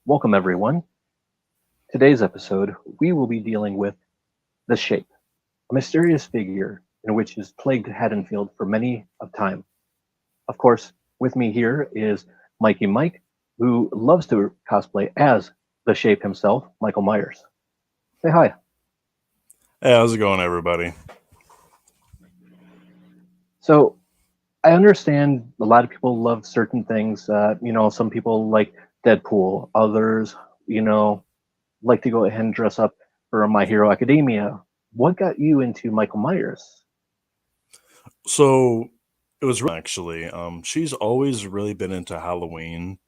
Welcome, everyone. Today's episode, we will be dealing with the Shape, a mysterious figure in which has plagued Haddonfield for many of time. Of course, with me here is Mikey Mike, who loves to cosplay as the Shape himself, Michael Myers. Say hi. Hey, how's it going, everybody? So, I understand a lot of people love certain things. Some people like Deadpool, others, you know, like to go ahead and dress up for My Hero Academia. What got you into Michael Myers? So it was actually, she's always really been into Halloween,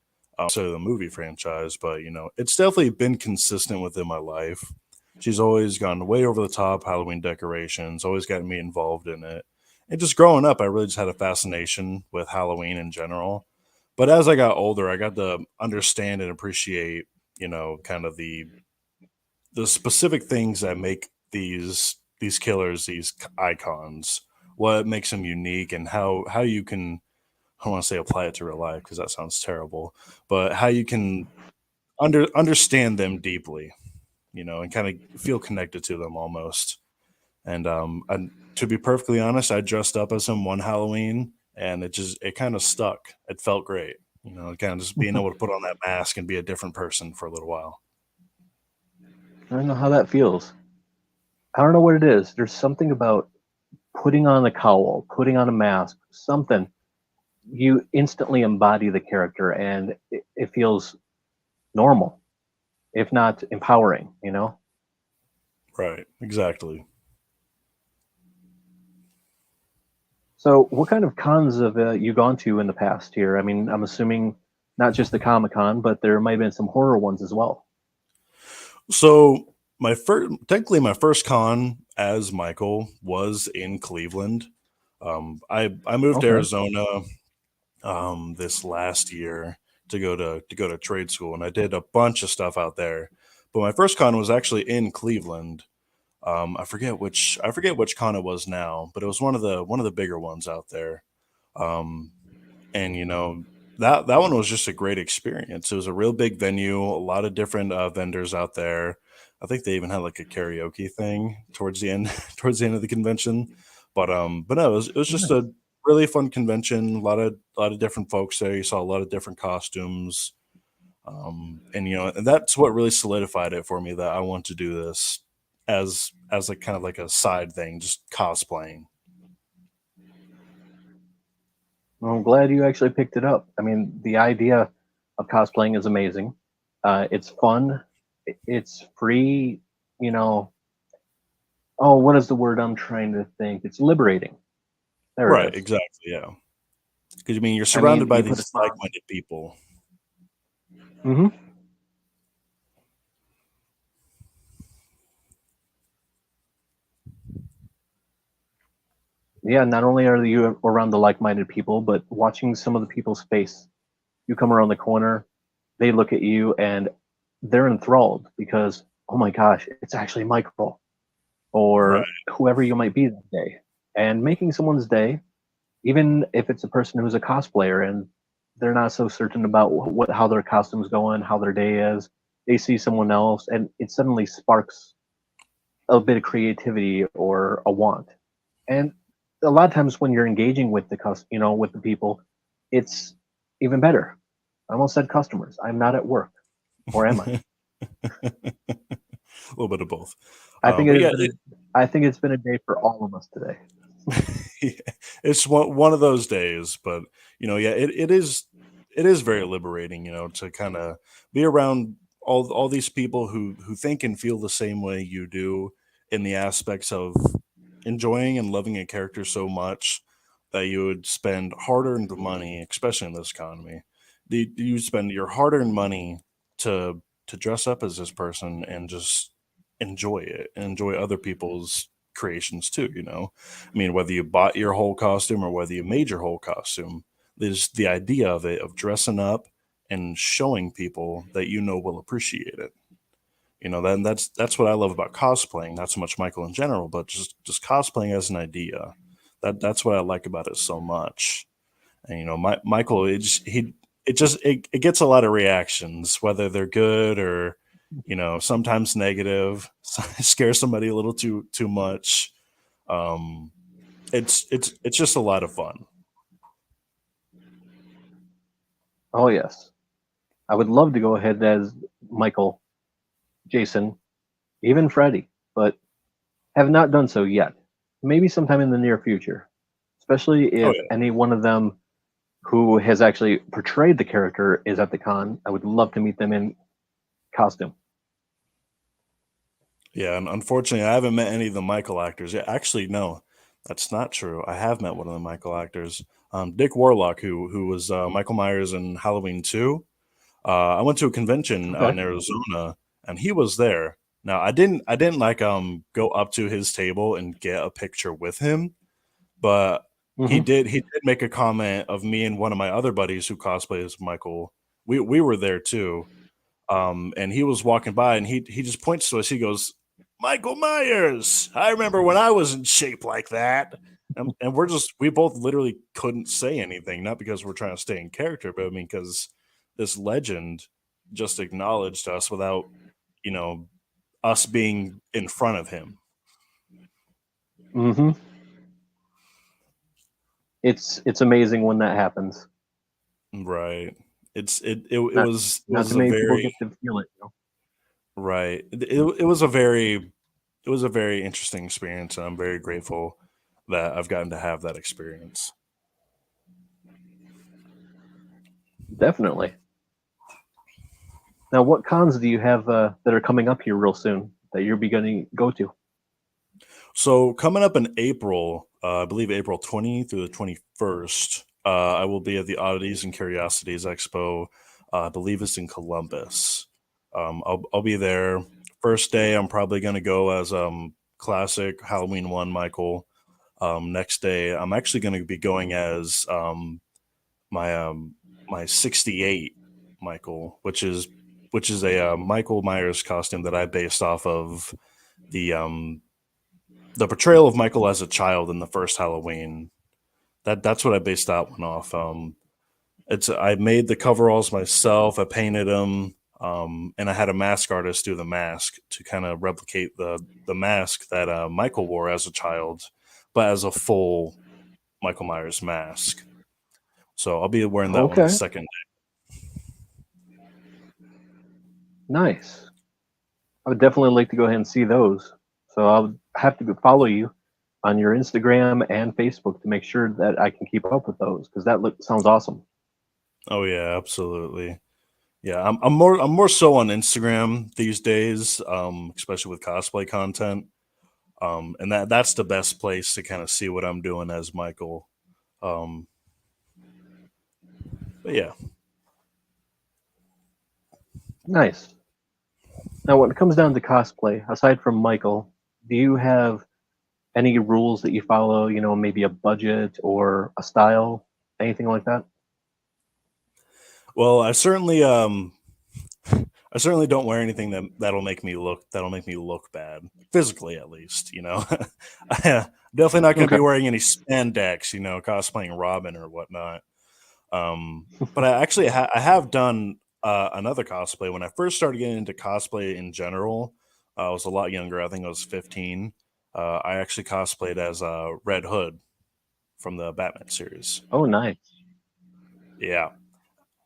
so the movie franchise, but it's definitely been consistent within my life. She's always gone way over the top Halloween decorations, always gotten me involved in it. And just growing up, I really just had a fascination with Halloween in general. But as I got older, I got to understand and appreciate, kind of the specific things that make these killers these icons, what makes them unique, and how you can, I don't want to say apply it to real life because that sounds terrible, but how you can understand them deeply, and kind of feel connected to them almost. And to be perfectly honest, I dressed up as him one Halloween, and it kind of stuck. It felt great, kind of just being able to put on that mask and be a different person for a little while. I don't know how that feels. I don't know what it is. There's something about putting on a cowl, putting on a mask, something. You instantly embody the character and it feels normal, if not empowering. Right, exactly. So, what kind of cons have you gone to in the past here? I mean, I'm assuming not just the Comic Con, but there might have been some horror ones as well. So technically, my first con as Michael was in Cleveland. I moved to Okay. Arizona this last year to go to trade school, and I did a bunch of stuff out there. But my first con was actually in Cleveland. I forget which con it was now, but it was one of the bigger ones out there. Um, and that one was just a great experience. It was a real big venue, a lot of different vendors out there. I think they even had like a karaoke thing towards the end towards the end of the convention. But no, it was just Nice. a really fun convention. A lot of different folks there. You saw a lot of different costumes. And that's what really solidified it for me that I want to do this as like kind of like a side thing, just cosplaying. Well, I'm glad you actually picked it up. I mean, the idea of cosplaying is amazing. It's fun. It's free. You know, oh, what is the word I'm trying to think? It's liberating. There it Right, is. exactly, yeah. Because you're I surrounded mean, by you put these it on. like-minded people. Hmm. Yeah, not only are you around the like-minded people, but watching some of the people's face. You come around the corner, they look at you, and they're enthralled because, oh my gosh, it's actually Michael Right. or whoever you might be that day. And making someone's day, even if it's a person who's a cosplayer and they're not so certain about what how their costume's going, how their day is, they see someone else, and it suddenly sparks a bit of creativity or a want. And a lot of times when you're engaging with with the people, it's even better. I almost said customers. I'm not at work, or am I? A little bit of both. I think it But has yeah, been I think it's been a day for all of us today. it's one of those days. But yeah, it is very liberating, to kind of be around all these people who think and feel the same way you do in the aspects of enjoying and loving a character so much that you would spend hard-earned money, especially in this economy. You spend your hard-earned money to dress up as this person and just enjoy it and enjoy other people's creations too. I mean, whether you bought your whole costume or whether you made your whole costume, there's the idea of it, of dressing up and showing people that will appreciate it. That's what I love about cosplaying. Not so much Michael in general, but just cosplaying as an idea. That's what I like about it so much. And Michael, it gets a lot of reactions, whether they're good or sometimes negative. Scare somebody a little too much. Um, it's just a lot of fun. Oh yes, I would love to go ahead as Michael, Jason, even Freddy, but have not done so yet. Maybe sometime in the near future, especially Oh if yeah. any one of them who has actually portrayed the character is at the con. I would love to meet them in costume. Yeah, and unfortunately, I haven't met any of the Michael actors. Yeah, actually, no, that's not true. I have met one of the Michael actors, Dick Warlock, who was Michael Myers in Halloween 2. I went to a convention Okay. in Arizona, and he was there. Now, I didn't like go up to his table and get a picture with him, but Hmm. he did make a comment of me and one of my other buddies who cosplay as Michael. We were there too, and he was walking by, and he just points to us. He goes, "Michael Myers! I remember when I was in shape like that." And we both literally couldn't say anything, not because we're trying to stay in character, but I mean because this legend just acknowledged us without you know us being in front of him. Hmm. It's amazing when that happens. Right. It Not it not was too a many people very get to feel it. right. It was a very interesting experience, and I'm very grateful that I've gotten to have that experience. Definitely. Now, what cons do you have that are coming up here real soon that you're beginning to go to? So coming up in April, I believe April 20 through the 21st, I will be at the Oddities and Curiosities Expo. I believe it's in Columbus. I'll be there. First day, I'm probably going to go as classic Halloween 1 Michael. Next day, I'm actually going to be going as my my 68 Michael, which is a Michael Myers costume that I based off of the the portrayal of Michael as a child in the first Halloween. That's what I based that one off. It's I made the coveralls myself. I painted them, and I had a mask artist do the mask to kind of replicate the mask that Michael wore as a child, but as a full Michael Myers mask. So I'll be wearing that one the Okay, second. nice. I would definitely like to go ahead and see those. So I'll have to follow you on your Instagram and Facebook to make sure that I can keep up with those because sounds awesome. Oh yeah, absolutely. Yeah, I'm more so on Instagram these days, especially with cosplay content. And that's the best place to kind of see what I'm doing as Michael. Um, but yeah. Nice. Now, when it comes down to cosplay, aside from Michael, do you have any rules that you follow? Maybe a budget or a style, anything like that? Well, I certainly don't wear anything that'll make me look bad physically, at least. I'm definitely not going to Okay. be wearing any spandex. Cosplaying Robin or whatnot. But I have done another cosplay when I first started getting into cosplay in general. I was a lot younger. I think I was 15. I actually cosplayed as Red Hood from the Batman series. Oh, nice. Yeah.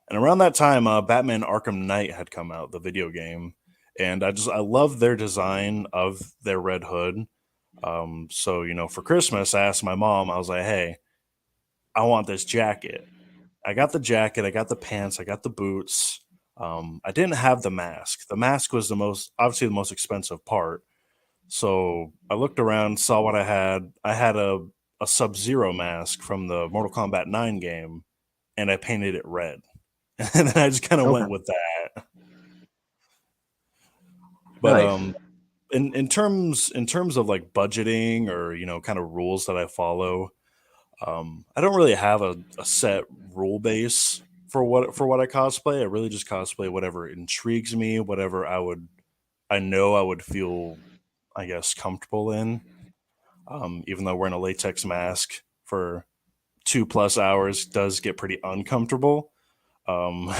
And around that time, Batman Arkham Knight had come out, the video game, and I love their design of their Red Hood. So for Christmas, I asked my mom. I was like, "Hey, I want this jacket." I got the jacket, I got the pants, I got the boots. I didn't have the mask. The mask was obviously the most expensive part. So I looked around, saw what I had. I had a Sub Zero mask from the Mortal Kombat 9 game, and I painted it red. And then I just kind of Okay. went with that. But Nice. in terms of like budgeting or kind of rules that I follow, I don't really have a set rule base for what I cosplay. I really just cosplay whatever intrigues me, whatever I know I would feel, I guess, comfortable in. Even though wearing a latex mask for 2+ hours does get pretty uncomfortable. Um,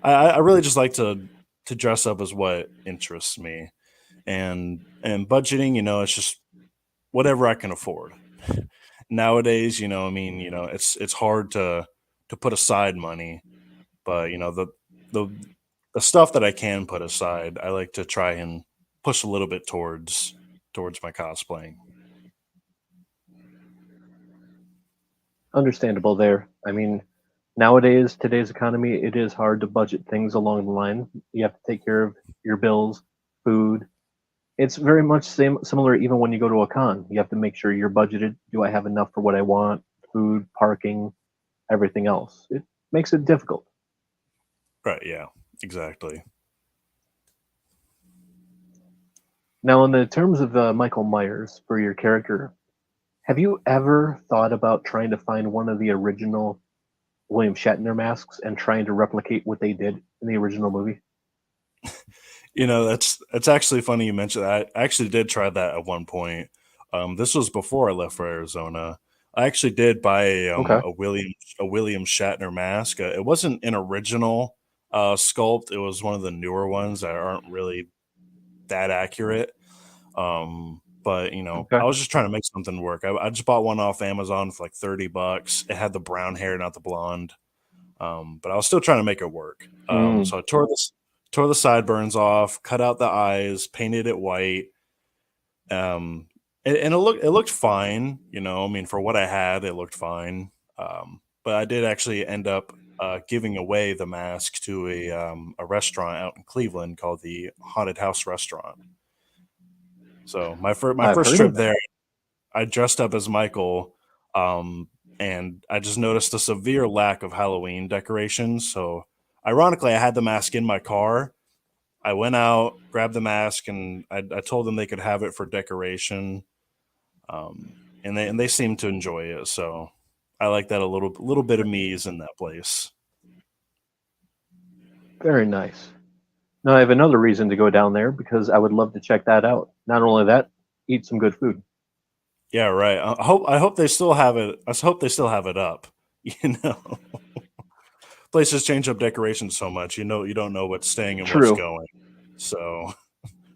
I really just like to dress up as what interests me, and budgeting, it's just whatever I can afford. Nowadays, I mean, it's hard to put aside money, but the the stuff that I can put aside, I like to try and push a little bit towards my cosplaying. Understandable there. I mean, nowadays, today's economy, it is hard to budget things along the line. You have to take care of your bills, food. It's very much similar even when you go to a con. You have to make sure you're budgeted. Do I have enough for what I want? Food, parking, everything else. It makes it difficult. Right? Yeah, exactly. Now, in the terms of Michael Myers for your character, have you ever thought about trying to find one of the original William Shatner masks and trying to replicate what they did in the original movie? That's actually funny you mentioned that. I actually did try that at one point. This was before I left for Arizona. I actually did buy Okay. a William Shatner mask. It wasn't an original sculpt. It was one of the newer ones that aren't really that accurate. But Okay. I was just trying to make something work. I just bought one off Amazon for like $30. It had the brown hair, not the blonde. But I was still trying to make it work. Mm, So I tore the sideburns off, cut out the eyes, painted it white. Um, and it looked fine. I mean, for what I had, it looked fine. But I did actually end up giving away the mask to a restaurant out in Cleveland called the Haunted House Restaurant. So my I've first heard trip of that. there, I dressed up as Michael, um, and I just noticed a severe lack of Halloween decorations. So, ironically, I had the mask in my car. I went out, grabbed the mask, and I told them they could have it for decoration. And they seemed to enjoy it. So, I like that a little bit of me is in that place. Very nice. Now I have another reason to go down there because I would love to check that out. Not only that, eat some good food. Yeah, right. I hope they still have it. I hope they still have it up. You know, places change up decorations so much. You don't know what's staying and what's True. going. So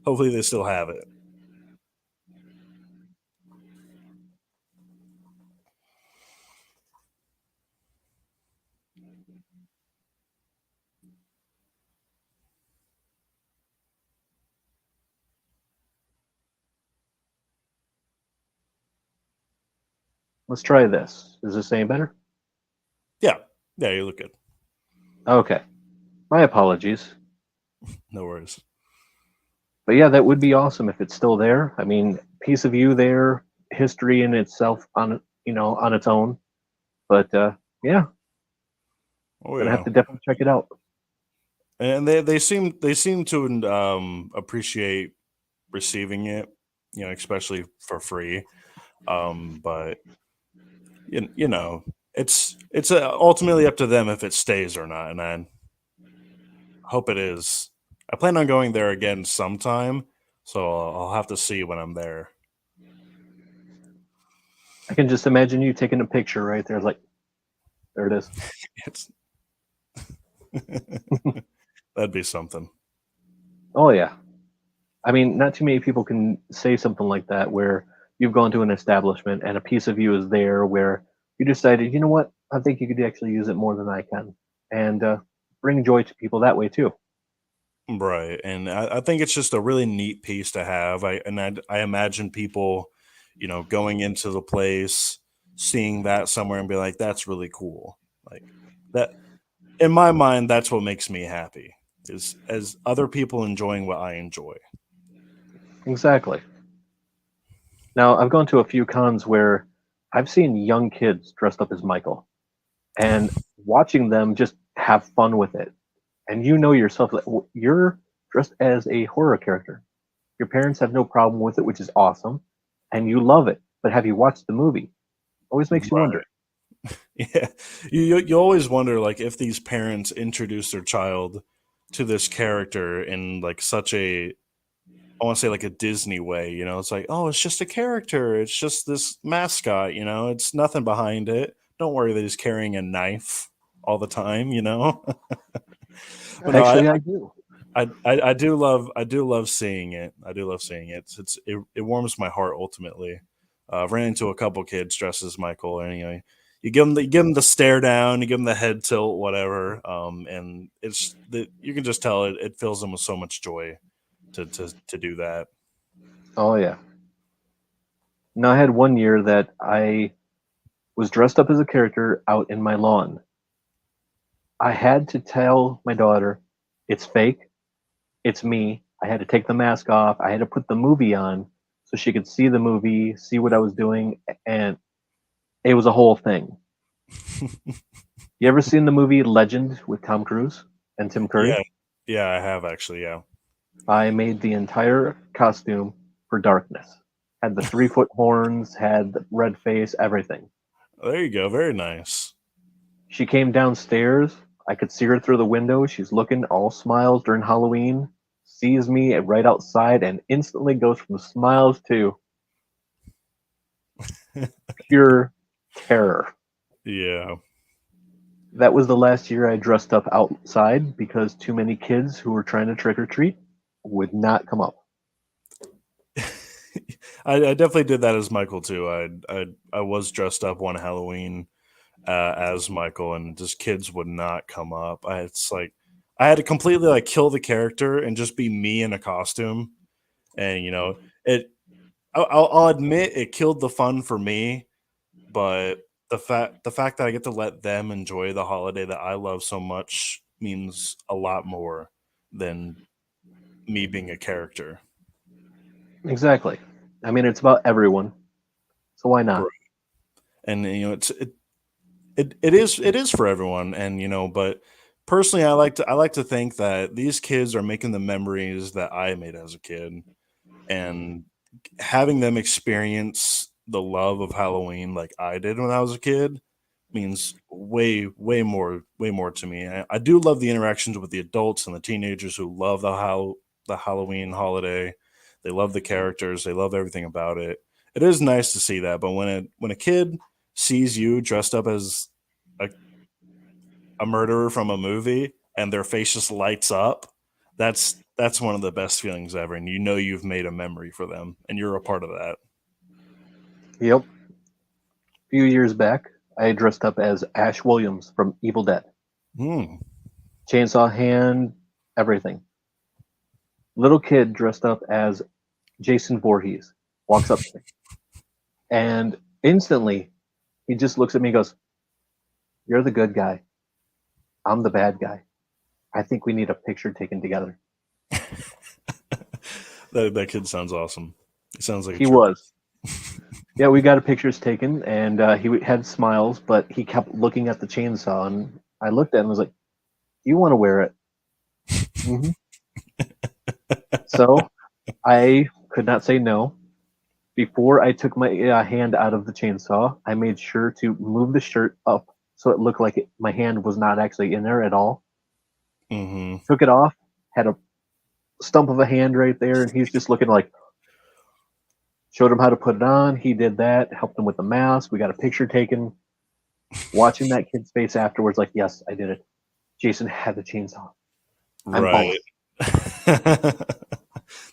hopefully they still have it. Let's try this. Is this any better? Yeah, yeah, you look good. Okay. My apologies. No worries. But yeah, that would be awesome if it's still there. I mean, piece of you there, history in itself on its own. But yeah, Oh gonna have yeah, to definitely check it out. and they seem to appreciate receiving it. Especially for free. But it's ultimately up to them if it stays or not, and I hope it is. I plan on going there again sometime, so I'll have to see when I'm there. I can just imagine you taking a picture right there, like there it is. It's that'd be something. Oh yeah. I mean, not too many people can say something like that where you've gone to an establishment and a piece of you is there where you decided, you know what, I think you could actually use it more than I can, and bring joy to people that way too. Right, and I think it's just a really neat piece to have. I imagine people, going into the place, seeing that somewhere, and be like, "That's really cool." Like that in my mind, that's what makes me happy. Is as other people enjoying what I enjoy. Exactly. Now, I've gone to a few cons where I've seen young kids dressed up as Michael and watching them just have fun with it. And you know yourself that you're dressed as a horror character. Your parents have no problem with it, which is awesome, and you love it. But have you watched the movie? Always makes you Right. wonder. Yeah. You always wonder like if these parents introduce their child to this character in like such a I want to say like a Disney way, it's like, oh, it's just a character. It's just this mascot, it's nothing behind it. Don't worry that he's carrying a knife. all the time, you know. But no, Actually, I do. I do love seeing it. I do love seeing it. It warms my heart ultimately. I've ran into a couple kids dressed as Michael, and you give them the stare down, you give them the head tilt, whatever, and it's the you can just tell it fills them with so much joy to do that. Oh yeah. Now I had one year that I was dressed up as a character out in my lawn. I had to tell my daughter, it's fake, it's me. I had to take the mask off. I had to put the movie on so she could see the movie, see what I was doing, and it was a whole thing. You ever seen the movie Legend with Tom Cruise and Tim Curry? Yeah, yeah, I have actually. Yeah, I made the entire costume for Darkness. Had the 3 foot horns, had the red face, everything. there you go. Very nice. She came downstairs. I could see her through the window. She's looking all smiles during Halloween, sees me right outside, and instantly goes from smiles to pure terror. Yeah. That was the last year I dressed up outside because too many kids who were trying to trick or treat would not come up. I definitely did that as Michael too. I was dressed up one Halloween as Michael, and just kids would not come up. It's like I had to completely like kill the character and just be me in a costume. And it. I'll admit it killed the fun for me, but the fact that I get to let them enjoy the holiday that I love so much means a lot more than me being a character. Exactly. I mean, it's about everyone, so why not? And it is for everyone, and but personally I like to think that these kids are making the memories that I made as a kid, and having them experience the love of Halloween like I did when I was a kid means way more to me. I do love the interactions with the adults and the teenagers who love the Halloween holiday. They love the characters, they love everything about it. It is nice to see that, but when a kid sees you dressed up as a, a murderer from a movie and their face just lights up, that's one of the best feelings ever, and you've made a memory for them and you're a part of that. Yep. A few years back, I dressed up as Ash Williams from Evil Dead. Hmm. Chainsaw hand, everything. Little kid dressed up as Jason Voorhees walks up to me, and instantly he just looks at me and goes, "You're the good guy. I'm the bad guy. I think we need a picture taken together." That kid sounds awesome. He sounds like a He true. was. Yeah, we got a pictures taken, and he had smiles, but he kept looking at the chainsaw, and I looked at him and was like, "Do you want to wear it?" Hmm. So I could not say no. Before I took my hand out of the chainsaw, I made sure to move the shirt up so it looked like my hand was not actually in there at all. Hmm. Took it off, had a stump of a hand right there, and he's just looking like, showed him how to put it on. He did that, helped him with the mask. We got a picture taken. Watching that kid's face afterwards, like, yes, I did it. Jason had the chainsaw. I'm Right. both.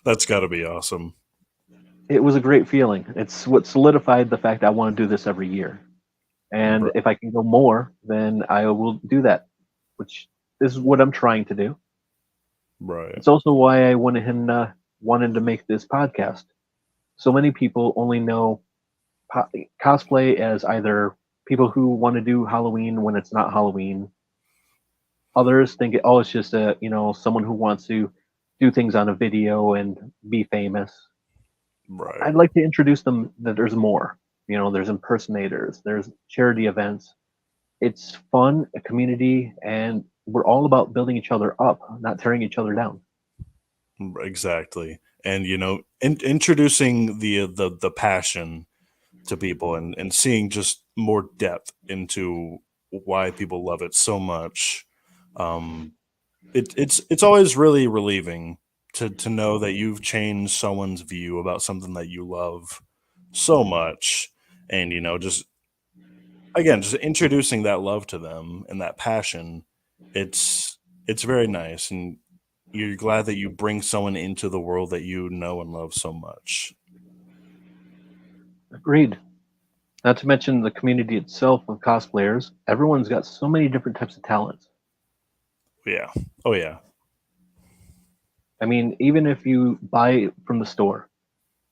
That's got to be awesome. It was a great feeling. It's what solidified the fact I want to do this every year. And Right. if I can go more, then I will do that, which is what I'm trying to do. Right. It's also why I went ahead and wanted to make this podcast. So many people only know po- cosplay as either people who want to do Halloween when it's not Halloween. Others think, oh, it's just someone who wants to do things on a video and be famous. Right. I'd like to introduce them that there's more. There's impersonators, there's charity events. It's fun, a community, and we're all about building each other up, not tearing each other down. Exactly. And introducing the passion to people, and seeing just more depth into why people love it so much. Um, it's always really relieving to know that you've changed someone's view about something that you love so much, and just again, just introducing that love to them and that passion, it's it's very nice, and you're glad that you bring someone into the world that you know and love so much. Agreed. Not to mention the community itself of cosplayers. Everyone's got so many different types of talents. Yeah. Oh yeah. I mean, even if you buy it from the store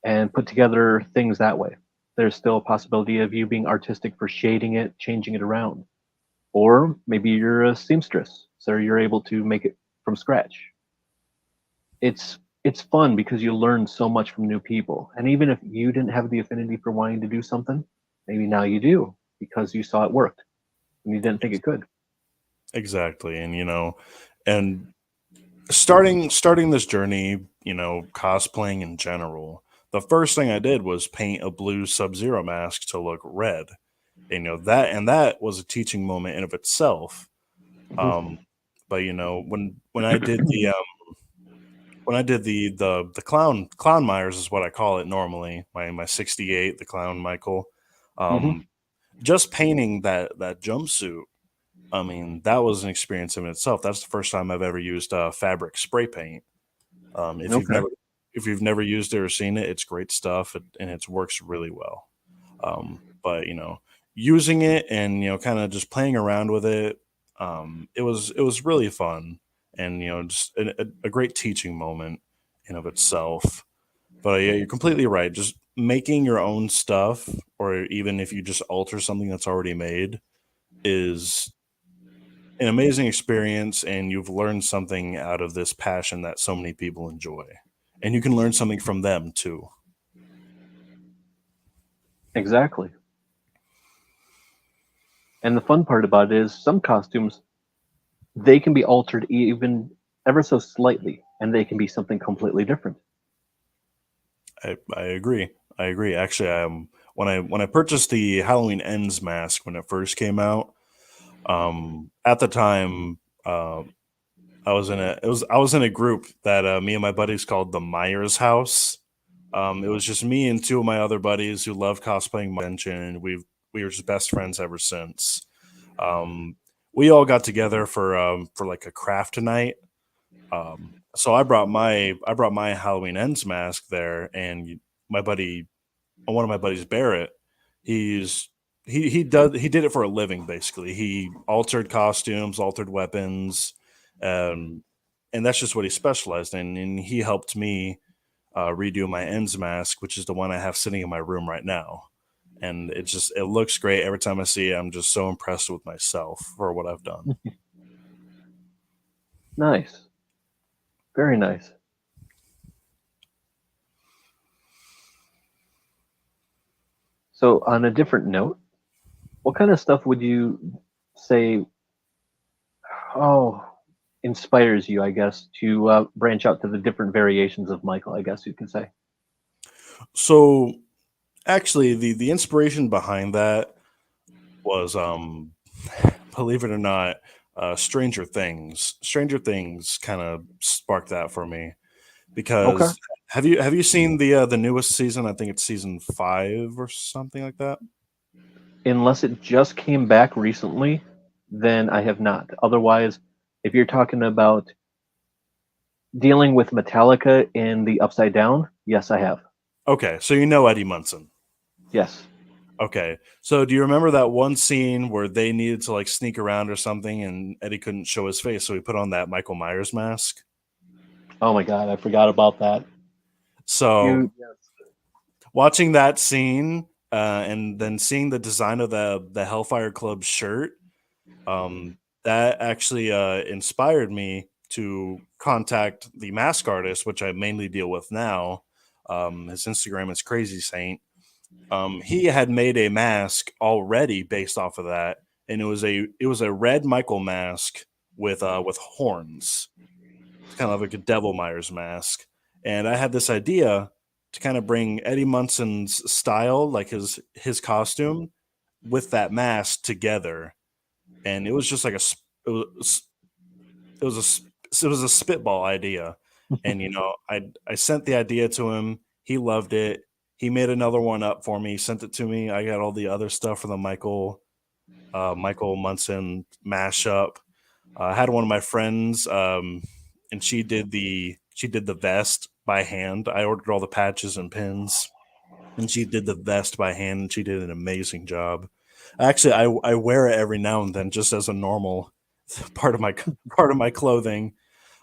and put together things that way, there's still a possibility of you being artistic for shading it, changing it around. Or maybe you're a seamstress, so you're able to make it from scratch. It's fun because you learn so much from new people. And even if you didn't have the affinity for wanting to do something, maybe now you do because you saw it worked and you didn't think Ex- it could. Exactly. And and starting this journey, cosplaying in general, the first thing I did was paint a blue Sub-Zero mask to look red. And that was a teaching moment in of itself. Mhm. Um, but when I did the clown Myers is what I call it normally. My 68, the clown Michael. Mhm. Um, just painting that jumpsuit. I mean, that was an experience in itself. That's the first time I've ever used fabric spray paint. If you've Okay. never used it or seen it, it's great stuff, and it works really well. But using it and kind of just playing around with it, it was really fun, and just a great teaching moment in of itself. But yeah, you're completely right. Just making your own stuff, or even if you just alter something that's already made, is an amazing experience, and you've learned something out of this passion that so many people enjoy, and you can learn something from them too. Exactly. And the fun part about it is some costumes they can be altered even ever so slightly and they can be something completely different. I agree. I agree. Actually, when I purchased the Halloween Ends mask when it first came out, at the time, I was in a group that me and my buddies called the Myers House. It was just me and two of my other buddies who love cosplaying convention, and we were just best friends ever since. Um, we all got together for like a craft night. So I brought my Halloween Ends mask there, and my buddy, one of my buddies, Barrett, he's he did it for a living. Basically, he altered costumes, altered weapons, um, and that's just what he specialized in. And he helped me redo my Ends mask, which is the one I have sitting in my room right now. And it looks great every time I see it. I'm just so impressed with myself for what I've done. Nice. Very nice. So, on a different note, what kind of stuff would you say, oh, inspires you, I guess, to branch out to the different variations of Michael, I guess you could say? So actually, the inspiration behind that was, believe it or not, Stranger Things. Stranger Things kind of sparked that for me Okay. because have you seen the newest season? I think it's season 5 or something like that. Unless it just came back recently, then I have not. Otherwise, if you're talking about dealing with Metallica in the Upside Down, yes, I have. Okay, so you know Eddie Munson. Yes. Okay, so do you remember that one scene where they needed to like sneak around or something, and Eddie couldn't show his face, so he put on that Michael Myers mask? Oh my God, I forgot about that. So You. Yes. watching that scene, and then seeing the design of the Hellfire Club shirt, that actually inspired me to contact the mask artist, which I mainly deal with now. His Instagram is Crazy Saint. He had made a mask already based off of that, and it was a red Michael mask with horns. It's kind of like a Devil Myers mask. And I had this idea to kind of bring Eddie Munson's style, like his costume, with that mask together. And it was just like it was a spitball idea. And I sent the idea to him. He loved it. He made another one up for me, sent it to me. I got all the other stuff for the Michael. Michael Munson mashup. I had one of my friends, and she did the vest by hand. I ordered all the patches and pins, and she did the vest by hand, and she did an amazing job. Actually, I wear it every now and then just as a normal part of my part of my clothing.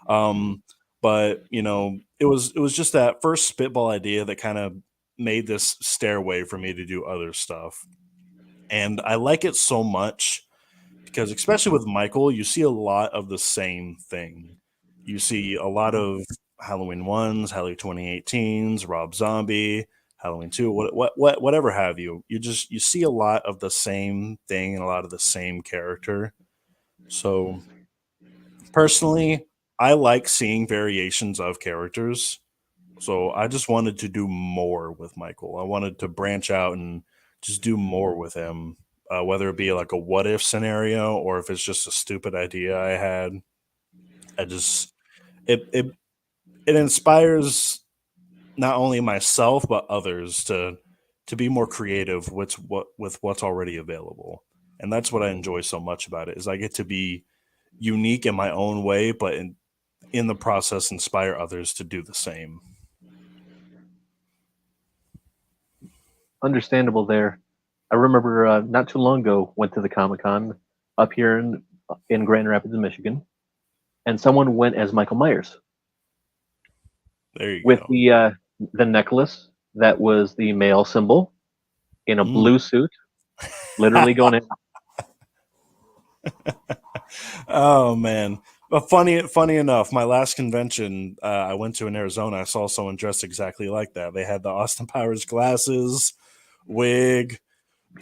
Um, but it was just that first spitball idea that kind of made this stairway for me to do other stuff, and I like it so much because especially with Michael, you see a lot of the same thing. You see a lot of Halloween ones, Halloween 2018s, Rob Zombie, Halloween 2, whatever have you. You see a lot of the same thing and a lot of the same character. So personally, I like seeing variations of characters. So I just wanted to do more with Michael. I wanted to branch out and just do more with him, whether it be like a what if scenario or if it's just a stupid idea I had. I just it inspires not only myself but others to be more creative with what's already available, and that's what I enjoy so much about it is I get to be unique in my own way, but in the process inspire others to do the same. Understandable there. I remember not too long ago went to the Comic Con up here in Grand Rapids, Michigan, and someone went as Michael Myers There you with go. the necklace that was the male symbol in a Mm. blue suit, literally going in. Oh man. But funny enough, my last convention I went to in Arizona, I saw someone dressed exactly like that. They had the Austin Powers glasses, wig,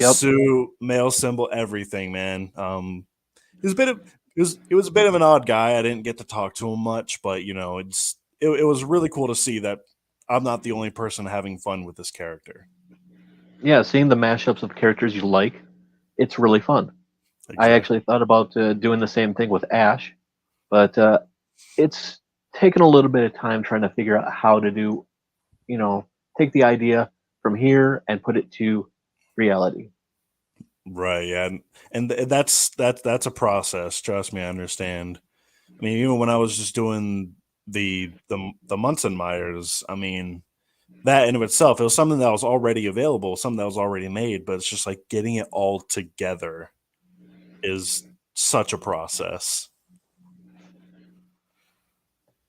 Yep. suit, male symbol, everything, man. He was a bit of he was a bit of an odd guy. I didn't get to talk to him much, but it was really cool to see that I'm not the only person having fun with this character. Yeah, seeing the mashups of characters you like, it's really fun. I Exactly. actually thought about doing the same thing with Ash, but it's taken a little bit of time trying to figure out how to do, you know, take the idea from here and put it to reality. Right, yeah, and that's a process. Trust me, I understand. I mean, even when I was just doing the Munson Myers, I mean, that in of itself, it was something that was already available, something that was already made, but it's just like getting it all together is such a process.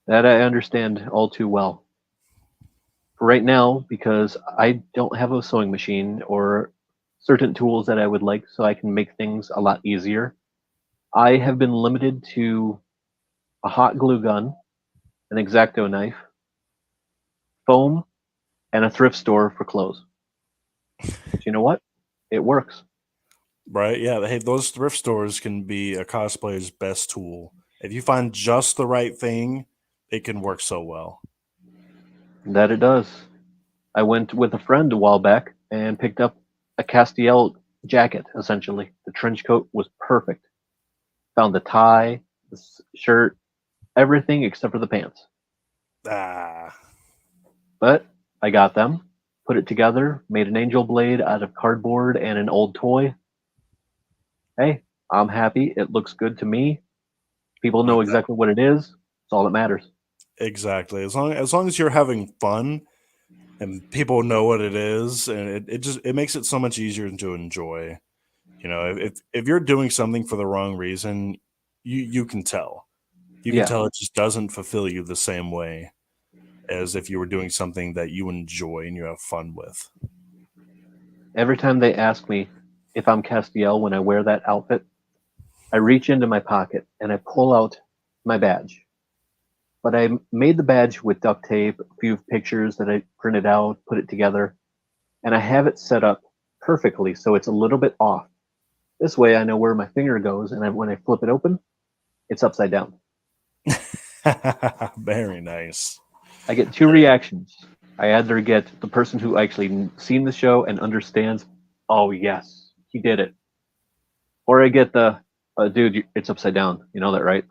That I understand all too well. For right now, because I don't have a sewing machine or certain tools that I would like so I can make things a lot easier, I have been limited to a hot glue gun, an X-Acto knife, foam, and a thrift store for clothes. But you know what? It works. Right? Yeah. Hey, those thrift stores can be a cosplayer's best tool. If you find just the right thing, it can work so well. That it does. I went with a friend a while back and picked up a Castiel jacket, essentially. The trench coat was perfect. Found the tie, the shirt, everything except for the pants. Ah, But I got them, put it together, made an angel blade out of cardboard and an old toy. Hey, I'm happy. It looks good to me. People know exactly what it is. It's all that matters. exactly. As long as you're having fun and people know what it is, and it makes it so much easier to enjoy. If you're doing something for the wrong reason, you can tell. You can Yeah. tell it just doesn't fulfill you the same way as if you were doing something that you enjoy and you have fun with. Every time they ask me if I'm Castiel when I wear that outfit, I reach into my pocket and I pull out my badge. But I made the badge with duct tape, a few pictures that I printed out, put it together, and I have it set up perfectly so it's a little bit off. This way I know where my finger goes, and when I flip it open, it's upside down. Very nice. I get two reactions. I either get the person who actually seen the show and understands, oh yes, he did it, or I get the, dude, it's upside down. You know that, right?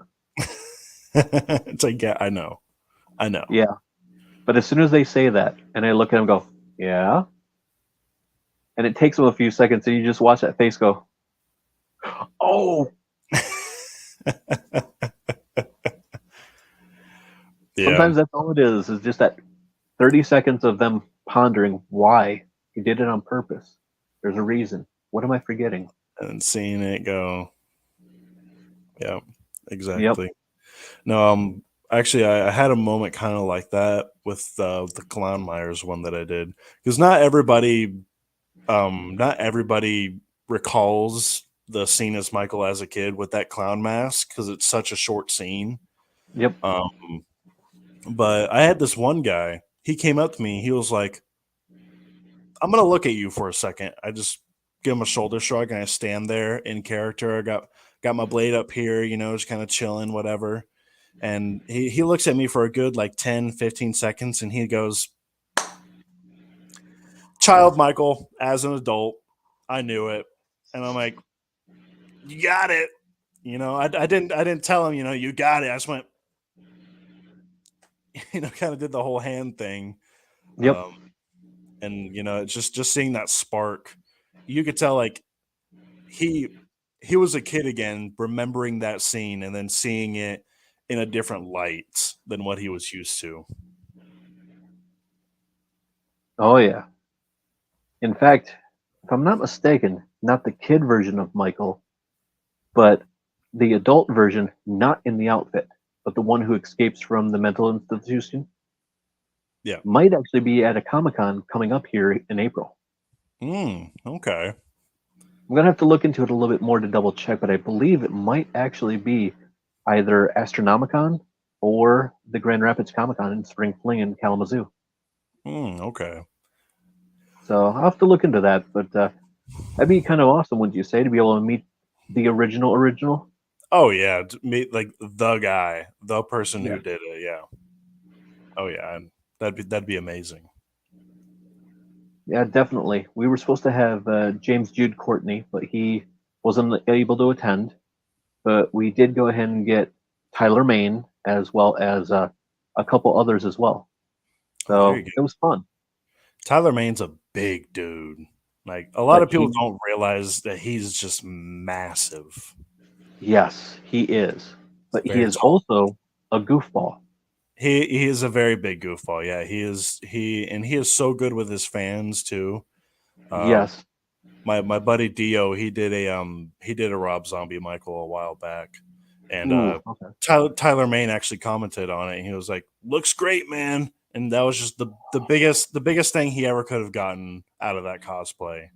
It's like, yeah, I know. I know. Yeah. But as soon as they say that, and I look at them, and go, yeah, and it takes them a few seconds, and you just watch that face go, Oh, Yeah, sometimes that's all it is just that 30 seconds of them pondering why you did it on purpose. There's a reason. What am I forgetting? and seeing it go. Yeah, Yep. exactly. No, actually, I had a moment kind of like that with the Clown Myers one that I did because not everybody recalls the scene as Michael as a kid with that clown mask because it's such a short scene. Yep. Um, but I had this one guy. He came up to me. He was like, "I'm gonna look at you for a second." I just give him a shoulder shrug and I stand there in character. I got my blade up here, just kind of chilling, whatever. And he looks at me for a good like 10, 15 seconds and he goes, "Child Michael, as an adult, I knew it." And I'm like, "You got it." I didn't tell him, you got it. I just went, kind of did the whole hand thing. Yep. Um, and it's just seeing that spark, you could tell like he he was a kid again, remembering that scene and then seeing it in a different light than what he was used to. Oh, yeah. In fact, if I'm not mistaken, not the kid version of Michael, but the adult version, not in the outfit, but the one who escapes from the mental institution, Yeah. might actually be at a Comic Con coming up here in April. Okay. I'm gonna have to look into it a little bit more to double check, but I believe it might actually be either Astronomicon or the Grand Rapids Comic Con in Spring Fling in Kalamazoo. Okay. So I'll have to look into that. But that'd be kind of awesome, wouldn't you say, to be able to meet the original? Oh yeah, to meet like the guy, the person Yeah. who did it. Yeah. Oh yeah, and that'd be amazing. Yeah, definitely. We were supposed to have James Jude Courtney, but he wasn't able to attend. But we did go ahead and get Tyler Main as well as a couple others as well. Oh, there you So go. it was fun. Tyler Maine's a big dude. Like a lot But of people he, don't realize that he's just massive. yes, he is. But he Very is tall. also a goofball. He is a very big goofball. Yeah, he is so good with his fans too. Um, Yes. my buddy Dio, he did a Rob Zombie Michael a while back, and Ooh, okay. Tyler Main actually commented on it. And he was like, "Looks great, man," and that was just the biggest thing he ever could have gotten out of that cosplay.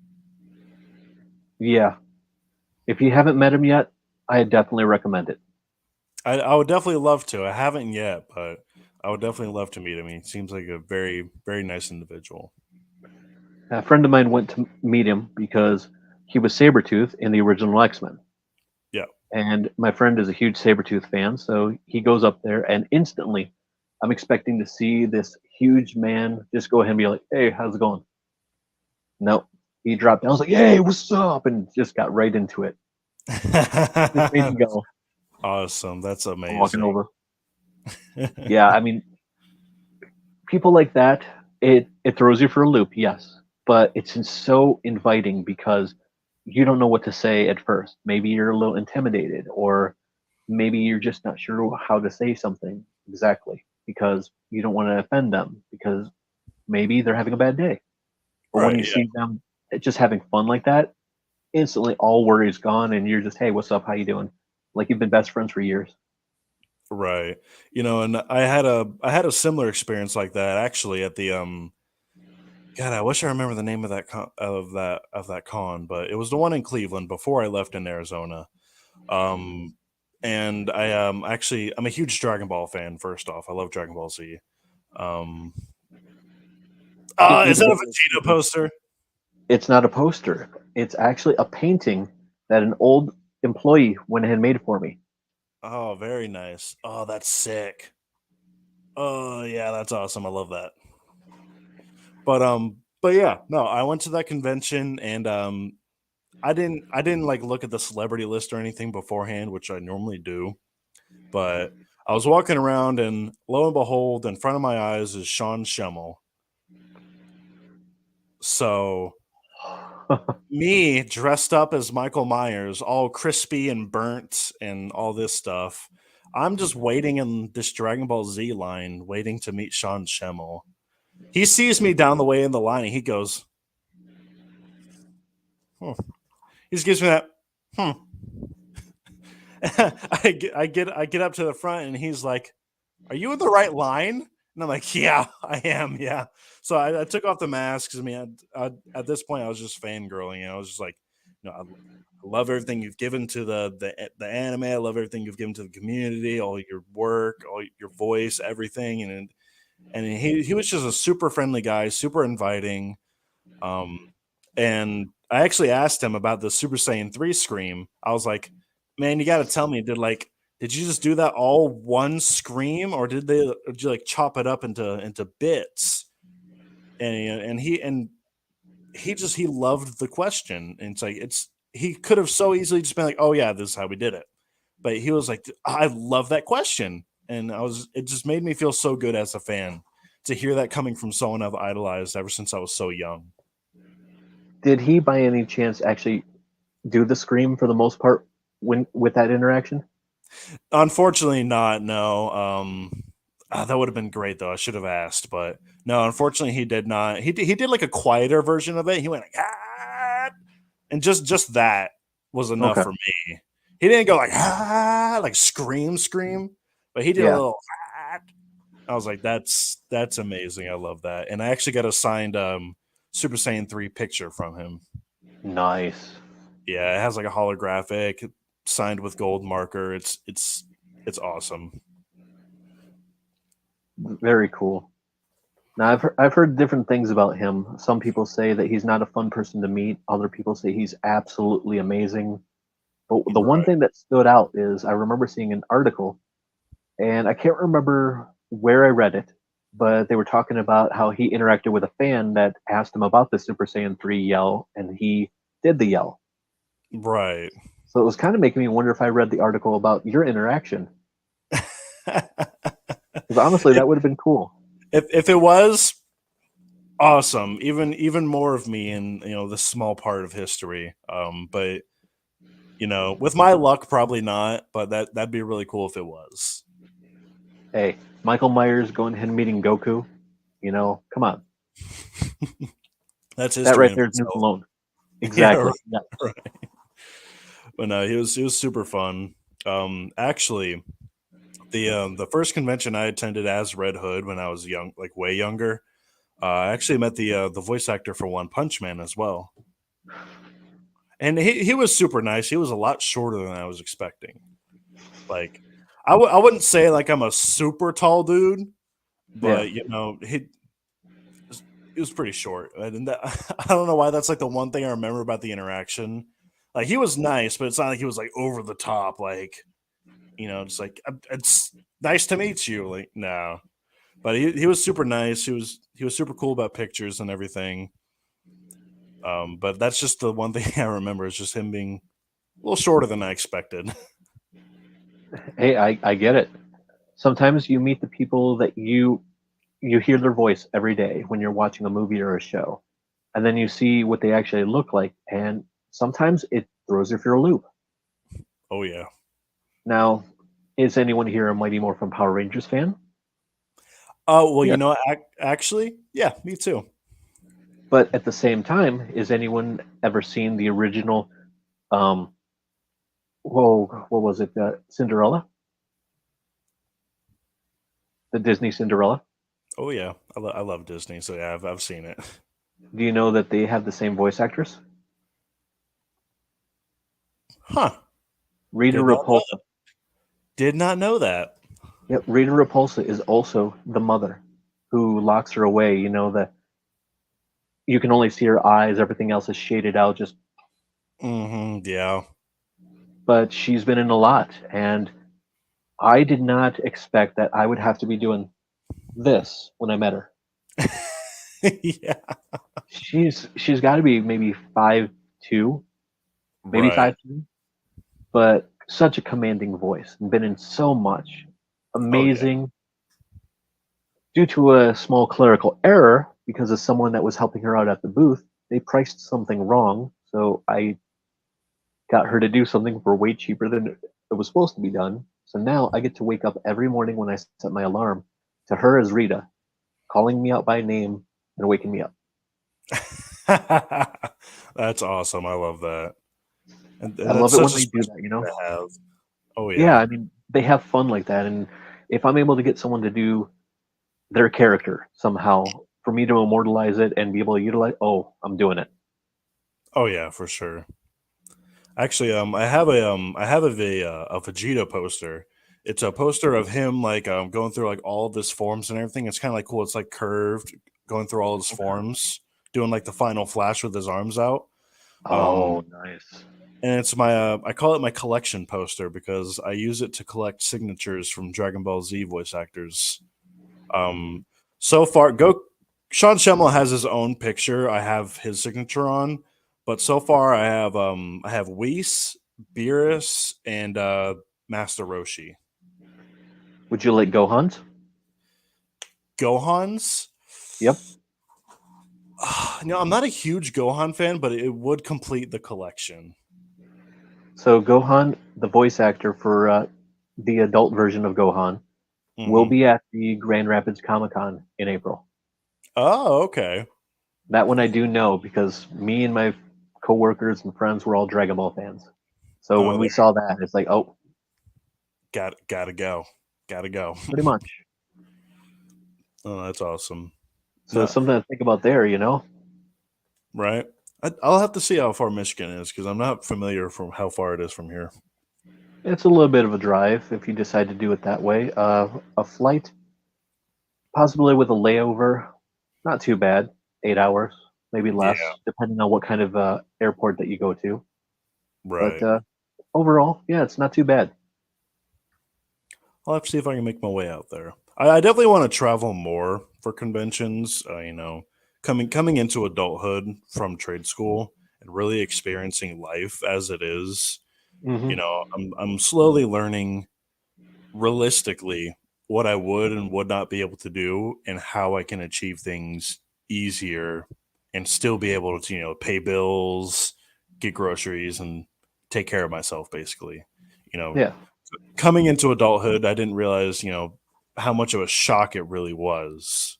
Yeah. If you haven't met him yet, I definitely recommend it. I would definitely love to. I haven't yet, but I would definitely love to meet him. He seems like a very very nice individual. A friend of mine went to meet him because he was Sabretooth in the original X-Men. Yeah. And my friend is a huge Sabretooth fan, so he goes up there and instantly I'm expecting to see this huge man just go ahead and be like, "Hey, how's it going?" No. He dropped down. I was like, "Hey, what's up?" and just got right into it. Just made me go. Awesome. That's I'm walking amazing. over. Yeah, I mean, people like that, it throws you for a loop, yes, but it's so inviting because you don't know what to say at first. Maybe you're a little intimidated, or maybe you're just not sure how to say something exactly because you don't want to offend them because maybe they're having a bad day. But when Right. you Yeah. see them just having fun like that, instantly all worry is gone, and you're just, "Hey, what's up? How you doing?" Like you've been best friends for years. Right. And I had a similar experience like that actually at the God, I wish I remember the name of that con, but it was the one in Cleveland before I left in Arizona. Um and I'm a huge Dragon Ball fan first off. I love Dragon Ball Z. Um is Even that a though Vegeta poster? it's not a poster. It's actually a painting that an old employee went ahead and made for me. Oh, very nice. Oh, that's sick. Oh, yeah, that's awesome. I love that. But yeah, no, I went to that convention and I didn't like look at the celebrity list or anything beforehand, which I normally do. But I was walking around and lo and behold, in front of my eyes is Sean Schemmel. So Me dressed up as Michael Myers, all crispy and burnt and all this stuff. I'm just waiting in this Dragon Ball Z line, waiting to meet Sean Schemmel. He sees me down the way in the line and he goes, hmm. He just gives me that, hmm. I get up to the front and he's like, "Are you in the right line?" And I'm like, "Yeah, I am. Yeah." So I took off the mask because I mean, at this point, I was just fangirling. I was just like, I love everything you've given to the anime. I love everything you've given to the community, all your work, all your voice, everything. And he was just a super friendly guy, super inviting. Um, and I actually asked him about the Super Saiyan 3 scream. I was like, "Man, you got to tell me, did you just do that all one scream, or did you like chop it up into bits?" And he loved the question. And it's he could have so easily just been like, "Oh yeah, this is how we did it," but he was like, "I love that question," and it just made me feel so good as a fan to hear that coming from someone I've idolized ever since I was so young. Did he, by any chance, actually do the scream for the most part when with that interaction? Unfortunately, not. No. That would have been great though. I should have asked, but no. Unfortunately, he did not. He did like a quieter version of it. He went like, ah, and just that was enough Okay. for me. He didn't go like like scream, but he did a Yeah. little. Ah. I was like, that's amazing. I love that, and I actually got a signed Super Saiyan 3 picture from him. Nice. Yeah, it has like a holographic signed with gold marker. It's awesome. Very cool. Now I've heard different things about him. Some people say that he's not a fun person to meet. Other people say he's absolutely amazing. But the one Right. thing that stood out is I remember seeing an article, and I can't remember where I read it, but they were talking about how he interacted with a fan that asked him about the Super Saiyan 3 yell, and he did the yell. Right. So it was kind of making me wonder if I read the article about your interaction. Because honestly, if that would have been cool. if it was awesome, even more of me in this small part of history. But with my luck, probably not. But that'd be really cool if it was. Hey, Michael Myers going ahead and meeting Goku, come on. That's That history right in there is Nuke itself. Malone. Yeah. Exactly. Yeah. Right. But no, he was super fun. Actually, the first convention I attended as Red Hood when I was young, like way younger. I actually met the voice actor for One Punch Man as well, and he was super nice. He was a lot shorter than I was expecting. Like, I wouldn't say like I'm a super tall dude, Yeah. but he was pretty short. And that, I don't know why that's like the one thing I remember about the interaction. Like he was nice, but it's not like he was like over the top. Like just like it's nice to meet you. Like no, but he was super nice. He was super cool about pictures and everything. But that's just the one thing I remember is just him being a little shorter than I expected. Hey, I get it. Sometimes you meet the people that you hear their voice every day when you're watching a movie or a show, and then you see what they actually look like, and sometimes it throws you for a loop. Oh yeah. Now, is anyone here a Mighty Morphin Power Rangers fan? Oh well, Yeah. actually, yeah, me too. But at the same time, is anyone ever seen the original? Um, whoa, what was it? Cinderella, the Disney Cinderella. Oh yeah, I love Disney, so yeah, I've seen it. Do you know that they have the same voice actress? Huh? Rita Did not know that. Repulsa. Did not know that. Yep, Rita Repulsa is also the mother who locks her away. That you can only see her eyes; everything else is shaded out. Yeah. But she's been in a lot, and I did not expect that I would have to be doing this when I met her. Yeah. She's got to be maybe 5'2", maybe Right. 5'3", but such a commanding voice and been in so much. Oh yeah. Amazing. Due to a small clerical error, because of someone that was helping her out at the booth, they priced something wrong, so I got her to do something for way cheaper than it was supposed to be done. So now I get to wake up every morning when I set my alarm to her as Rita, calling me out by name and waking me up. That's awesome. I love that. And I that's love it such when a they do special that, thing to have. Oh Yeah, yeah. I mean, they have fun like that. And if I'm able to get someone to do their character somehow for me to immortalize it and be able to utilize, oh, I'm doing it. Oh yeah, for sure. Actually, I have a Vegeta poster. It's a poster of him like going through like all of his forms and everything. It's kind of like cool. It's like curved, going through all his Okay. forms, doing like the final flash with his arms out. Oh, Um, nice. and it's my I call it my collection poster because I use it to collect signatures from Dragon Ball Z voice actors. Um, so far, go Sean Schemmel has his own picture. I have his signature on, but so far I have Whis, Beerus, and Master Roshi. Would you like Gohan's? Gohan's. Yep. No, I'm not a huge Gohan fan, but it would complete the collection. So Gohan, the voice actor for the adult version of Gohan, will Hmm. be at the Grand Rapids Comic Con in April. Oh, okay. That one I do know because me and my coworkers and friends were all Dragon Ball fans. So Oh, when we there. saw that, it's like, oh, Gotta go. Gotta go. pretty much. Oh, that's awesome. So it's No, something to think about there, you know? right? I'll have to see how far Michigan is because I'm not familiar from how far it is from here. It's a little bit of a drive if you decide to do it that way. A flight, possibly with a layover, not too bad. 8 hours, maybe Yeah, less, depending on what kind of airport that you go to. But right. overall, yeah, it's not too bad. I'll have to see if I can make my way out there. I definitely want to travel more for conventions. Coming into adulthood from trade school and really experiencing life as it is. Hmm. I'm slowly learning realistically what I would and would not be able to do and how I can achieve things easier and still be able to, pay bills, get groceries, and take care of myself, basically. You know, Yeah, coming into adulthood, I didn't realize, how much of a shock it really was.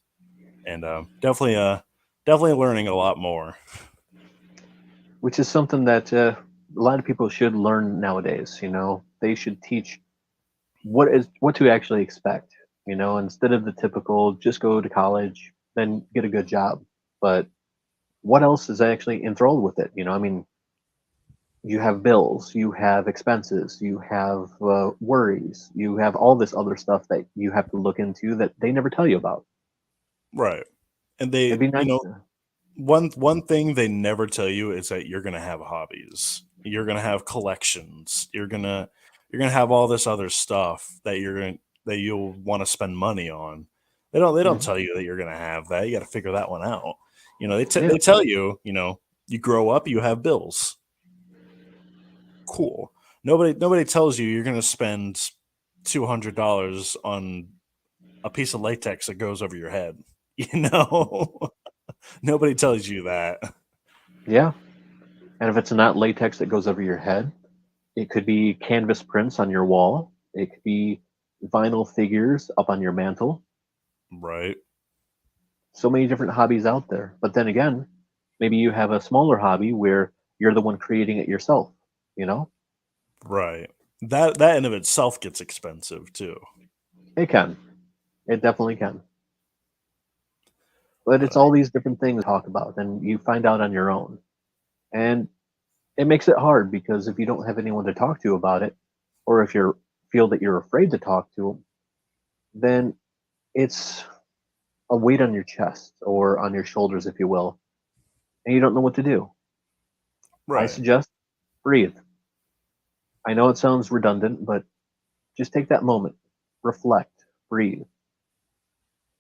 And definitely learning a lot more. which is something that a lot of people should learn nowadays. You know, they should teach what to actually expect. You know, instead of the typical just go to college, then get a good job. But what else is actually enthralled with it? You know, I mean, you have bills, you have expenses, you have worries, you have all this other stuff that you have to look into that they never tell you about. Right. And It'd they, be nice to. one thing they never tell you is that you're gonna have hobbies. You're gonna have collections. You're gonna have all this other stuff that you'll want to spend money on. They don't Mhm. tell you that you're gonna have that. You got to figure that one out. Yeah, They tell you, you grow up, you have bills. Cool. Nobody tells you you're gonna spend $200 on a piece of latex that goes over your head. You know, nobody tells you that. yeah. And if it's not latex that goes over your head, it could be canvas prints on your wall. It could be vinyl figures up on your mantle. Right. So many different hobbies out there. But then again, maybe you have a smaller hobby where you're the one creating it yourself, you know? Right. That in of itself gets expensive too. It can. It definitely can. But it's But all these different things to talk about and you find out on your own. And it makes it hard because if you don't have anyone to talk to about it, or if you feel that you're afraid to talk to them, then it's a weight on your chest or on your shoulders, if you will, and you don't know what to do. I right. suggest breathe. I know it sounds redundant, but just take that moment, reflect, breathe.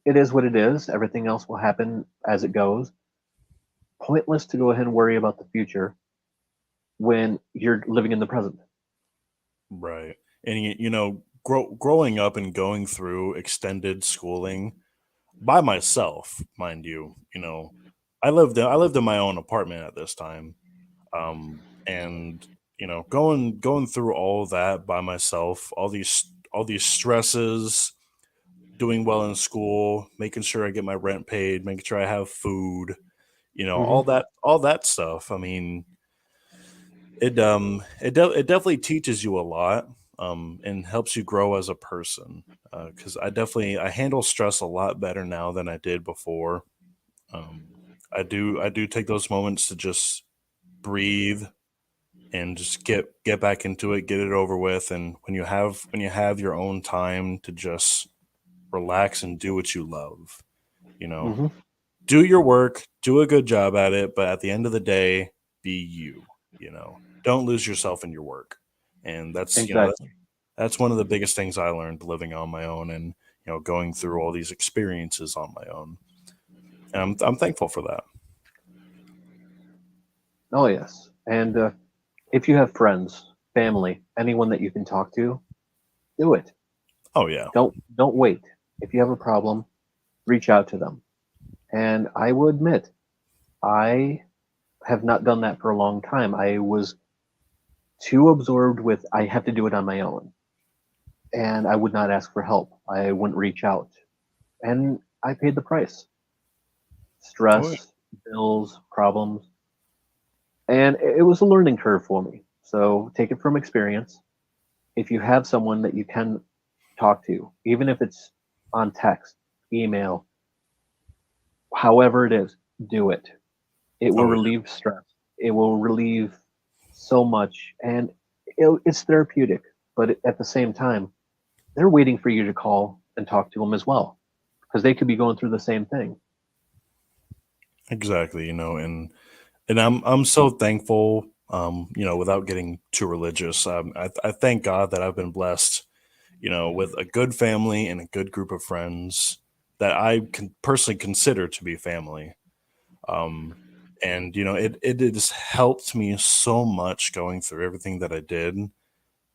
It is what it is. Everything else will happen as it goes. Pointless to go ahead and worry about the future when you're living in the present. Right. And growing up and going through extended schooling by myself, mind you, I lived in my own apartment at this time, and going through all that by myself, all these stresses, doing well in school, making sure I get my rent paid, making sure I have food, Hmm. all that stuff. I mean, it definitely teaches you a lot, and helps you grow as a person. Because I handle stress a lot better now than I did before. I do take those moments to just breathe and just get back into it, get it over with. And when you have your own time to just relax and do what you love, you know, Hmm. do your work, do a good job at it, but at the end of the day, be you. Don't lose yourself in your work. And Exactly. that's one of the biggest things I learned living on my own, and going through all these experiences on my own. And I'm thankful for that. Oh yes. And if you have friends, family, anyone that you can talk to, do it. Oh yeah. Don't wait. If you have a problem, reach out to them. And I will admit, I have not done that for a long time. I was too absorbed with I have to do it on my own, and I would not ask for help. I wouldn't reach out, and I paid the price. Oh yeah. Stress, bills, problems, and it was a learning curve for me. So take it from experience. If you have someone that you can talk to, even if it's on text, email, however it is, do it. It will Oh yeah. relieve stress. It will relieve so much, and it's therapeutic. But at the same time, they're waiting for you to call and talk to them as well, because they could be going through the same thing. Exactly. And I'm so thankful. Without getting too religious, I thank God that I've been blessed, with a good family and a good group of friends that I can personally consider to be family. Um, and it has helped me so much going through everything that I did.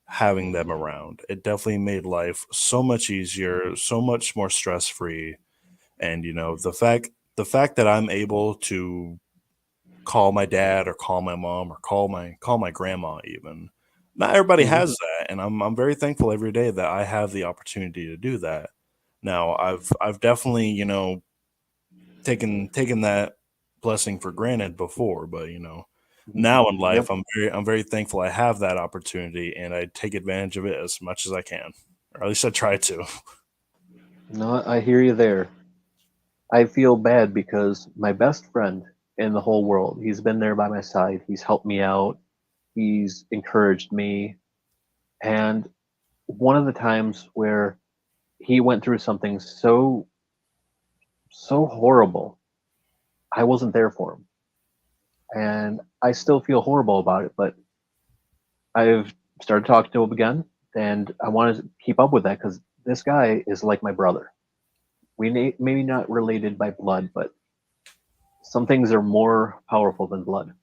Having them around, it definitely made life so much easier, so much more stress free. And the fact that I'm able to call my dad or call my mom or call my grandma even. Not everybody Hmm. has that, and I'm very thankful every day that I have the opportunity to do that. Now, I've definitely, taken that blessing for granted before, but Hmm. now in life Yep. I'm very thankful I have that opportunity, and I take advantage of it as much as I can. Or at least I try to. No, I hear you there. I feel bad because my best friend in the whole world, he's been there by my side. He's helped me out. He's encouraged me. And one of the times where he went through something so horrible, I wasn't there for him. And I still feel horrible about it, but I've started talking to him again, and I want to keep up with that because this guy is like my brother. Maybe not related by blood, but some things are more powerful than blood.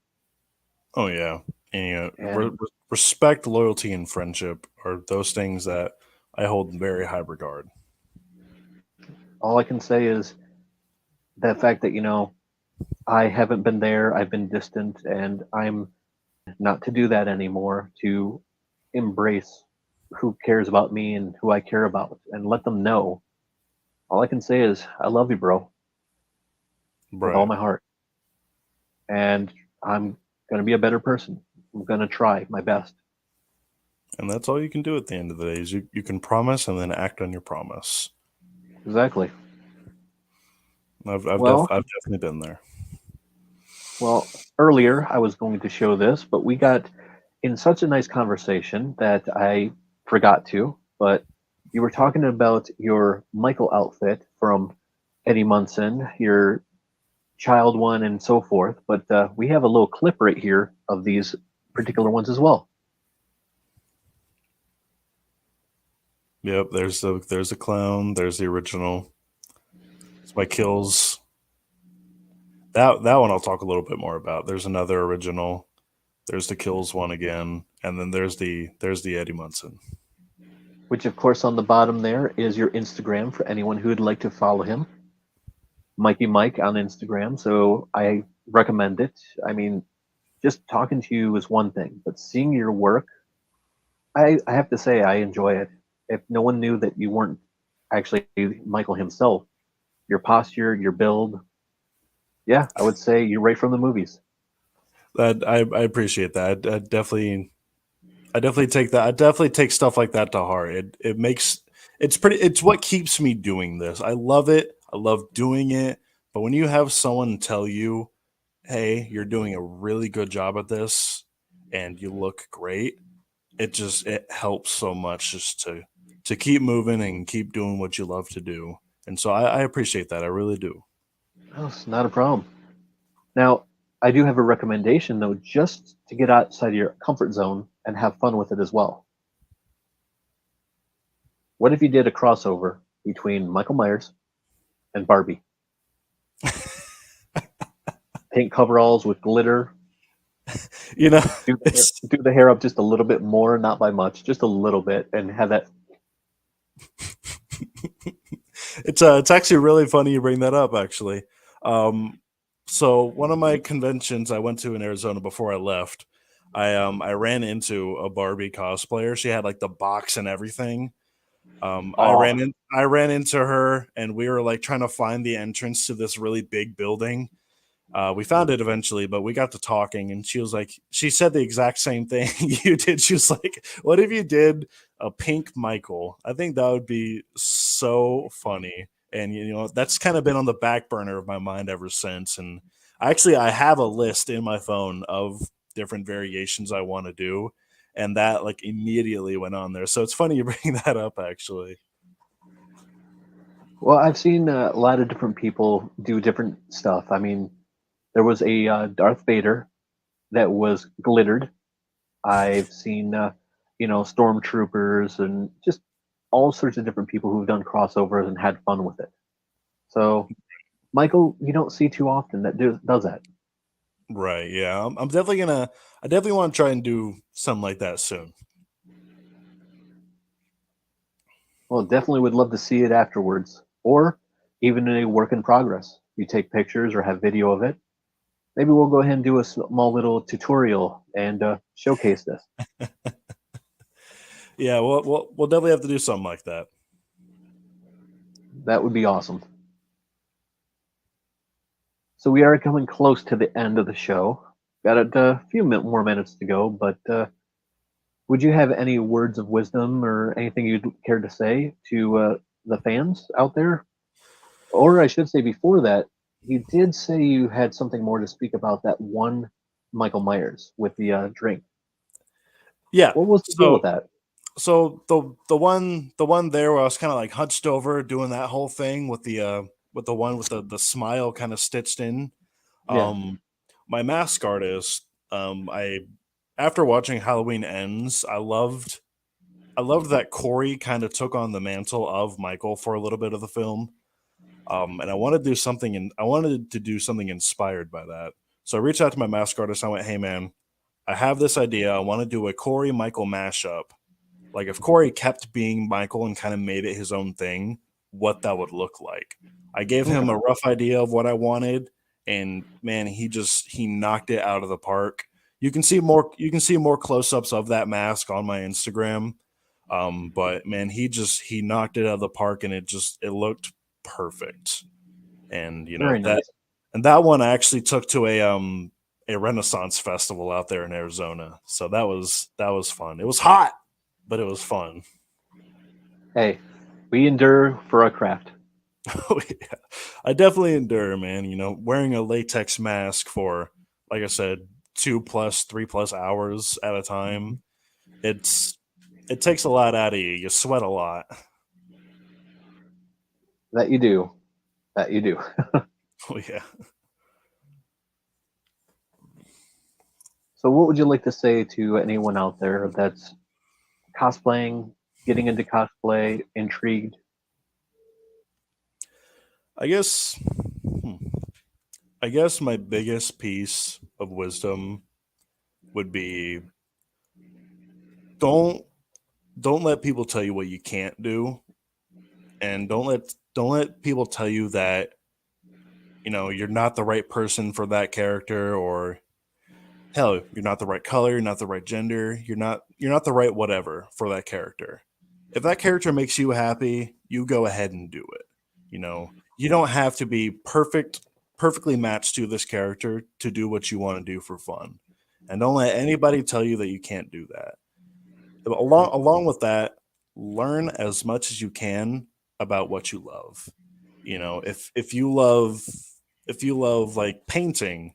Oh yeah, and And respect, loyalty, and friendship are those things that I hold in very high regard. all I can say is that fact that, I haven't been there, I've been distant, and I'm not to do that anymore, to embrace who cares about me and who I care about and let them know. All I can say is, I love you, bro, with all Right, my heart. And I'm going to be a better person. I'm going to try my best. and that's all you can do at the end of the day is you can promise and then act on your promise. Exactly. I've Well, definitely been there. well, earlier I was going to show this, but we got in such a nice conversation that I forgot to. But you were talking about your Michael outfit from Eddie Munson, your child one, and so forth. But we have a little clip right here of these particular ones as well. Yep, there's the clown, there's the original. It's my kills. That one I'll talk a little bit more about. There's another original. There's the kills one again, and then there's the Eddie Munson. Which, of course, on the bottom there is your Instagram for anyone who would like to follow him. Mikey Mike on Instagram, so I recommend it. I mean, just talking to you is one thing, but seeing your work, I have to say I enjoy it. If no one knew that you weren't actually Michael himself, your posture, your build, yeah, I would say you're right from the movies. That I appreciate that. I definitely take that. I definitely take stuff like that to heart. It makes it's what keeps me doing this. I love it. I love doing it. But when you have someone tell you, "Hey, you're doing a really good job at this and you look great," it helps so much just to keep moving and keep doing what you love to do. And so I appreciate that. I really do. Oh, it's not a problem. Now, I do have a recommendation though, just to get outside of your comfort zone and have fun with it as well. What if you did a crossover between Michael Myers and Barbie? Pink coveralls with glitter. You know, it's Do the hair up just a little bit more, not by much, just a little bit, and have that. it's actually really funny you bring that up actually. Um so one of my conventions I went to in Arizona before I left, I ran into a Barbie cosplayer. She had like the box and everything. Oh, I ran into her and we were like trying to find the entrance to this really big building. We found it eventually, but we got to talking, and she was like, she said the exact same thing you did. She was like, "What if you did a pink Michael? I think that would be so funny." And you know, that's kind of been on the back burner of my mind ever since. And actually, I have a list in my phone of different variations I want to do, and that like immediately went on there. So it's funny you bring that up, actually. well, I've seen a lot of different people do different stuff. I mean, there was a Darth Vader that was glittered. I've seen, stormtroopers and just all sorts of different people who've done crossovers and had fun with it. So, Michael, you don't see too often that does that. Right? Yeah, I'm definitely gonna. I definitely want to try and do something like that soon. Well, definitely would love to see it afterwards, or even in a work in progress. You take pictures or have video of it. Maybe we'll go ahead and do a small little tutorial and showcase this. Yeah, we'll definitely have to do something like that. That would be awesome. So we are coming close to the end of the show. Got a few more minutes to go, but would you have any words of wisdom or anything you'd care to say to the fans out there? Or I should say before that, you did say you had something more to speak about that one Michael Myers with the drink. Yeah. What was the deal with So that? the one there where I was kind of like hunched over doing that whole thing with the one with the smile kind of stitched in. Yeah. Um, my mask artist. I After watching Halloween Ends, I loved that Corey kind of took on the mantle of Michael for a little bit of the film. And I wanted to do something, and I wanted to do something inspired by that. So I reached out to my mask artist. I went, "Hey man, I have this idea. I want to do a Corey Michael mashup. Like if Corey kept being Michael and kind of made it his own thing, what that would look like." I gave him Okay. a rough idea of what I wanted, and man, he knocked it out of the park. You can see more close-ups of that mask on my Instagram. But man, he knocked it out of the park, and it looked perfect. And you know Very nice. that one I actually took to a Renaissance festival out there in Arizona. So that was fun. It was hot, but it was fun. Hey, we endure for our craft. Oh, yeah. I definitely endure, man. You know, wearing a latex mask for, like I said, 2 plus, 3 plus hours at a time. It's it takes a lot out of you. You sweat a lot. That you do. That you do. Oh yeah. So, what would you like to say to anyone out there that's cosplaying, getting into cosplay, intrigued? I guess hmm, I guess my biggest piece of wisdom would be don't don't let people tell you what you can't do, and don't let people tell you that you're not the right person for that character, or hell, you're not the right color, you're not the right gender, you're not the right whatever for that character. If that character makes you happy, you go ahead and do it. You don't have to be perfectly matched to this character to do what you want to do for fun. And don't let anybody tell you that you can't do that. Along with that, learn as much as you can about what you love. If you love like painting,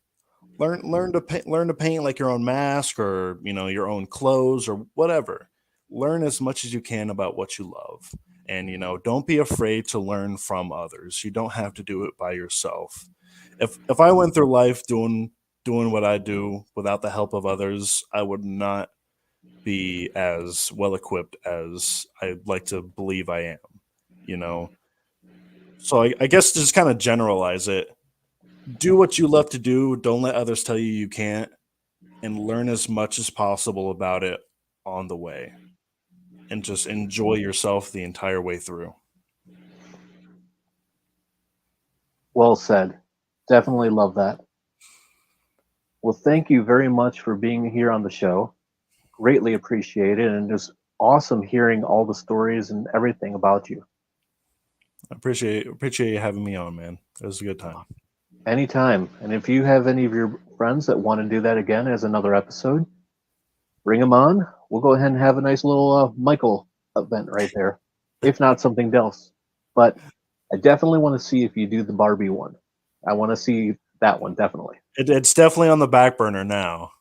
learn to paint like your own mask, or your own clothes or whatever. Learn as much as you can about what you love, and don't be afraid to learn from others. You don't have to do it by yourself. If I went through life doing what I do without the help of others, I would not be as well equipped as I'd like to believe I am. you know so I guess just kind of generalize it. Do what you love to do. Don't let others tell you you can't, and learn as much as possible about it on the way, and just enjoy yourself the entire way through. Well said. Definitely love that. Well, thank you very much for being here on the show. Greatly appreciate it, and just awesome hearing all the stories and everything about you. I appreciate you having me on, man. It was a good time. Anytime. And if you have any of your friends that want to do that again as another episode, bring them on. We'll go ahead and have a nice little Michael event right there, if not something else. But I definitely want to see if you do the Barbie one. I want to see that one, definitely. It's definitely on the back burner now.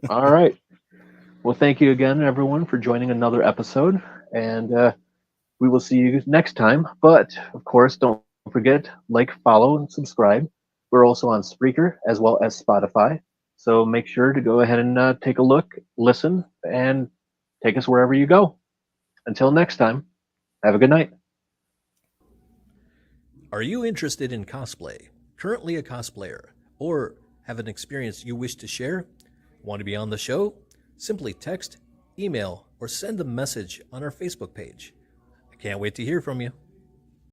All right. Well, thank you again, everyone, for joining another episode. And we will see you next time. But, of course, don't forget, like, follow, and subscribe. We're also on Spreaker as well as Spotify. So make sure to go ahead and take a look, listen, and take us wherever you go. Until next time, have a good night. Are you interested in cosplay, currently a cosplayer, or have an experience you wish to share? Want to be on the show? Simply text, email, or send a message on our Facebook page. I can't wait to hear from you.